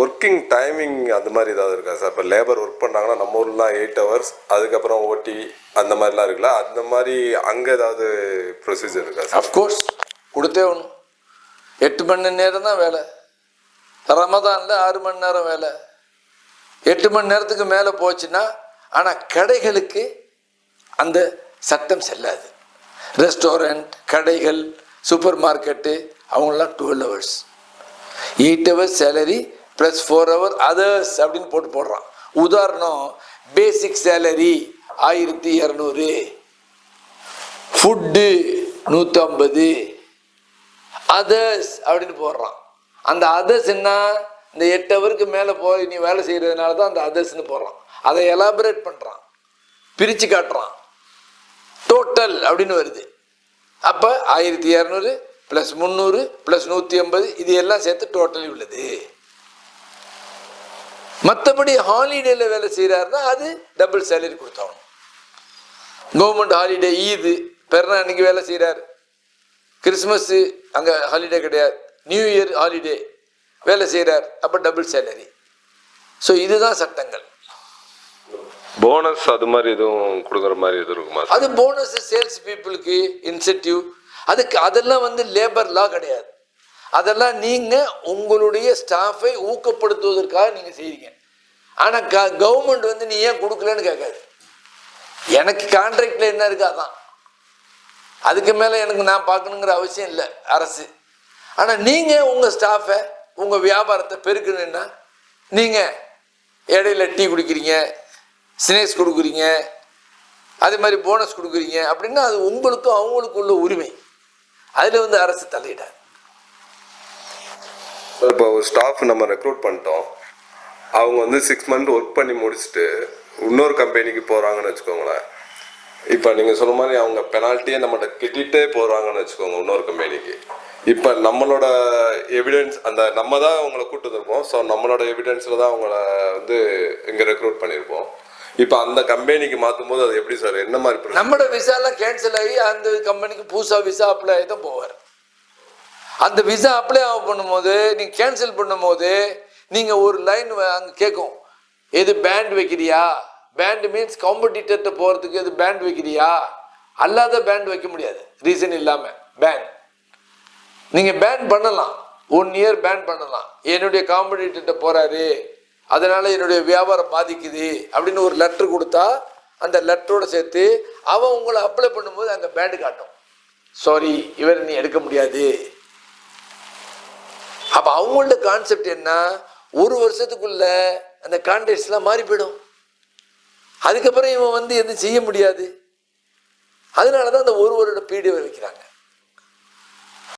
Working timing அந்த மாதிரி ஏதாவது இருக்கா சார்? இப்போ லேபர் ஒர்க் பண்ணாங்கன்னா நம்ம ஊர்லாம் 8 hours, அதுக்கப்புறம் ஓடி அந்த மாதிரிலாம் இருக்குல்ல, அந்த மாதிரி அங்கே ஏதாவது ப்ரொசீஜர் இருக்கா சார்? அஃப்கோர்ஸ் கொடுத்தே ஒன்று. 8 மணி நேரம் தான் வேலை. ரமதானில் 6 மணி நேரம் வேலை. 8 மணி நேரத்துக்கு மேலே போச்சுன்னா, ஆனால் கடைகளுக்கு அந்த சட்டம் செல்லாது. ரெஸ்டாரண்ட், கடைகள், சூப்பர் மார்க்கெட்டு அவங்களாம் 12 hours. 8 hours salary plus 4 hours others அப்படின்னு போடுறான். உதாரணம், பேசிக் சேலரி 1200, ஃபுட்டு 150, அதர்ஸ் அப்படின்னு போடுறான். அந்த அதர்ஸ் என்ன, இந்த 8 hours மேலே போய் நீ வேலை செய்கிறதுனால தான் அந்த அதர்ஸ்ன்னு போடுறான். அதை எலாபரேட் பண்ணுறான், பிரித்து காட்டுறான். டோட்டல் அப்படின்னு வருது. அப்போ 1200 ப்ளஸ் 300 ப்ளஸ் 150 இது எல்லாம் சேர்த்து டோட்டல் உள்ளது. மற்றபடி ஹாலிடேல வேலை செய்கிறாருன்னா அது டபுள் சேலரி கொடுத்தாகணும். கவர்மெண்ட் ஹாலிடே, ஈது, பெருநாள் அன்னைக்கு வேலை செய்கிறார், கிறிஸ்மஸ்ஸு அங்கே ஹாலிடே கிடையாது, நியூ இயர் ஹாலிடே வேலை செய்கிறார், அப்போ டபுள் சேலரி. ஸோ இதுதான் சட்டங்கள். போனஸ் அது மாதிரி எதுவும் கொடுக்குற மாதிரி எதுவும் இருக்குமா? அது போனஸ் சேல்ஸ் பீப்புளுக்கு இன்சென்டிவ், அதுக்கு அதெல்லாம் வந்து லேபர் லா கிடையாது. அதெல்லாம் நீங்கள் உங்களுடைய ஸ்டாஃபை ஊக்கப்படுத்துவதற்காக நீங்கள் செய்கிறீங்க. ஆனால் கவர்மெண்ட் வந்து நீ ஏன் கொடுக்கலன்னு கேட்காது. எனக்கு கான்ட்ராக்டில் என்ன இருக்கு அதான், அதுக்கு மேலே எனக்கு நான் பார்க்கணுங்கிற அவசியம் இல்லை அரசு. ஆனால் நீங்கள் உங்கள் ஸ்டாஃபை, உங்கள் வியாபாரத்தை பெருக்கணுன்னா நீங்கள் இடையில டீ குடிக்கிறீங்க, ஸ்நாக்ஸ் கொடுக்குறீங்க, அதே மாதிரி போனஸ் கொடுக்குறீங்க அப்படின்னா அது உங்களுக்கும் அவங்களுக்கும் உள்ள உரிமை. அதில் வந்து அரசு தலையிடாது. இப்போ ஒரு ஸ்டாஃப் நம்ம ரெக்ரூட் பண்ணிட்டோம், அவங்க வந்து 6 months ஒர்க் பண்ணி முடிச்சுட்டு இன்னொரு கம்பெனிக்கு போகிறாங்கன்னு வச்சுக்கோங்களேன். இப்போ நீங்கள் சொன்ன மாதிரி அவங்க பெனால்ட்டியே நம்மகிட்ட கிட்டிகிட்டே போகிறாங்கன்னு வச்சுக்கோங்க இன்னொரு கம்பெனிக்கு. இப்போ நம்மளோட எவிடன்ஸ், அந்த நம்ம தான் அவங்கள கூப்பிட்டு வந்திருப்போம். ஸோ நம்மளோட எவிடன்ஸில் தான் அவங்கள வந்து இங்கே ரெக்ரூட் பண்ணியிருப்போம். இப்போ அந்த கம்பெனிக்கு மாற்றும் போது அது எப்படி சார், என்ன மாதிரி? நம்மளோட விசாலாம் கேன்சல் ஆகி அந்த கம்பெனிக்கு புதுசாக விசா அப்ளை ஆகி தான் போவார். அந்த விசா அப்ளை பண்ணும்போது நீங்கள் கேன்சல் பண்ணும்போது நீங்கள் ஒரு லைன் அங்கே கேட்கும், எது பேண்ட் வைக்கிறியா? பேண்ட் மீன்ஸ் காம்படிட்டர்கிட்ட போகிறதுக்கு எது பேண்ட் வைக்கிறியா? அல்லாத பேண்ட் வைக்க முடியாது ரீசன் இல்லாமல். பேண்ட் நீங்கள் பேன் பண்ணலாம், 1 year பேன் பண்ணலாம். என்னுடைய காம்படிட்டர்கிட்ட போகிறாரு, அதனால என்னுடைய வியாபாரம் பாதிக்குது அப்படின்னு ஒரு லெட்டர் கொடுத்தா அந்த லெட்டரோட சேர்த்து அவன் உங்களை அப்ளை பண்ணும்போது அங்கே பேண்டு காட்டும், சாரி இவர் நீ எடுக்க முடியாது. அப்போ அவங்களோட கான்செப்ட் என்ன, 1 வருஷத்துக்குள்ள அந்த கான்ட்ராக்ட்ஸ்லாம் மாறி போயிடும். அதுக்கப்புறம் இவன் வந்து எதுவும் செய்ய முடியாது. அதனால தான் அந்த 1 வருட பீரியட் வைக்கிறாங்க.